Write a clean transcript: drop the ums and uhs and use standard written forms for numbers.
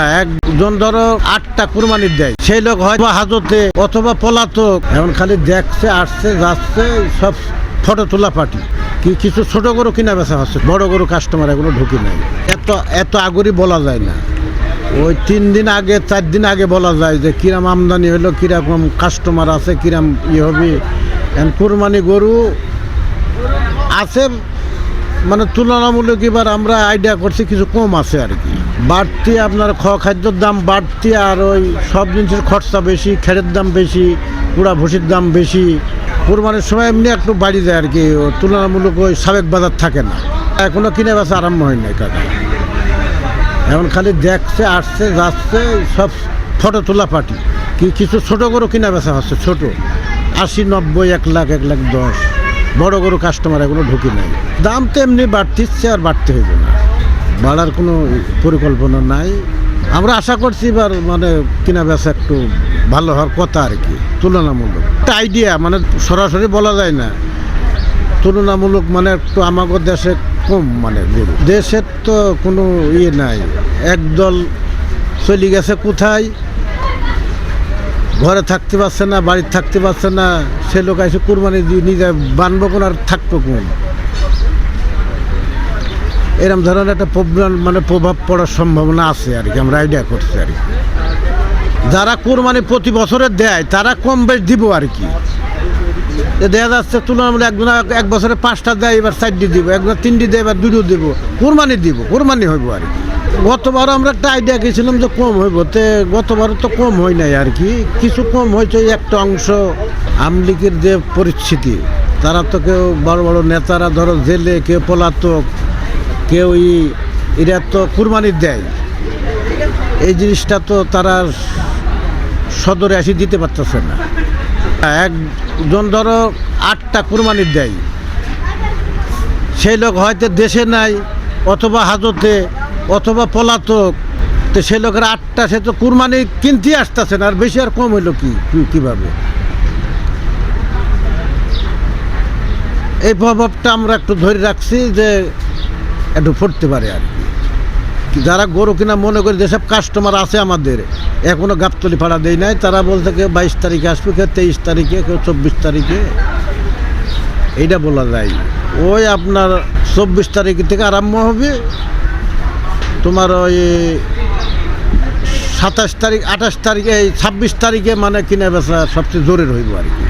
একজন ধরো 8টা কুরবানির দেয়, সেই লোক হয়তো হাজতে অথবা পলাতক, এখন খালি দেখছে আসছে যাচ্ছে, সব ফটো তোলা পার্টি। কিছু ছোট গরু কিনা বেচা হচ্ছে, বড় গরু কাস্টমার এগুলো ঢুকি নাই। এত আগরই বলা যায় না, ওই 3 দিন আগে 4 দিন আগে বলা যায় যে কিরাম আমদানি হলো, কিরকম কাস্টমার আছে, কিরাম হবে। কুরবানি গরু আছে মানে তুলনামূলক এবার আমরা আইডিয়া করছি কিছু কম আছে আর কি। বাড়তি আপনার খাদ্যর দাম বাড়তি, আর ওই সব জিনিসের খরচা বেশি, খেরের দাম বেশি, পুরা ভুসির দাম বেশি। কুরবানির সময় এমনি একটু বাড়ি যায় আর কি, তুলনামূলক ওই সাবেক বাজার থাকে না। এখনো কিনে বেচা আরম্ভ হয় নাই কাকা, এখন খালি দেখছে আসছে যাচ্ছে, সব ফটো তোলা পার্টি। কিছু ছোট গরু কিনা বেচা হচ্ছে, ছোট 80, 90, 1 লাখ, 1 লাখ 10। বড় গরু কাস্টমার এগুলো ঢুকি নাই। দাম তো এমনি বাড়তিচ্ছে, আর বাড়তে হইবে না, বাড়ার কোনো পরিকল্পনা নাই। আমরা আশা করছি এবার মানে কিনা বেচা একটু ভালো হওয়ার কথা আর কি, তুলনামূলক একটা আইডিয়া, মানে সরাসরি বলা যায় না। তুলনামূলক মানে একটু আমাদের দেশে কম, মানে গরু দেশের তো কোনো ইয়ে নাই। একদল চলে গেছে কোথায়, ঘরে থাকতে পারছে না, বাড়িতে থাকতে পারছে না, সে লোক এসে কুরবানি দিয়ে নিজে বানবো কোন আর থাকবো কোন, এরকম ধরনের একটা প্রভাব পড়ার সম্ভাবনা আছে আর কি। আমরা আইডিয়া করছি আর কি, যারা কুরবানি প্রতি বছরে দেয় তারা কম বেশ দিব আর কি। দেখা যাচ্ছে তুলনামূলক একজন 1 বছরে 5টা দেয়, এবার 4টি দিব, একজন 3টি দেয়, এবার 2টো দিব, কুরবানি হইব আর কি। গতবার আমরা একটা আইডিয়া গেছিলাম যে কম হইব, তে গতবার তো কম হয় নাই আর কি, কিছু কম হয়েছে। একটা অংশ আমলিগের যে পরিস্থিতি, তারা তো কেউ বড় বড় নেতারা ধরো জেলে, কেউ পলাতক, কেউ এরা তো কুরবানি দেয়, এই জিনিসটা তো তারা সদরে আসি দিতে পারতেছে না। একজন ধরো 8টা কুরবানির দেয়, সেই লোক হয়তো দেশে নাই অথবা হাজতে অথবা পলাতক, তো সেই লোকের 8টা, সে তো কুরবানি কিনতে আসতেছে না, আর বেশি আর কম হইলো কিভাবে? এই প্রভাবটা আমরা একটু ধরে রাখছি যে একটু পড়তে পারে আর কি। যারা গরু কিনা মনে করি যেসব কাস্টমার আছে আমাদের, এখনো গাবতলি ভাড়া দেয় নাই, তারা বলতে কেউ 22 তারিখে আসবে, কেউ 23 তারিখে, কেউ 24 তারিখে, এইটা বলা যায়। ওই আপনার 24 তারিখ থেকে আরম্ভ হবে, তোমার ওই 27 তারিখ, 28 তারিখে, 26 তারিখে মানে কিনা বেচা সবচেয়ে জোরের হইব আর কি।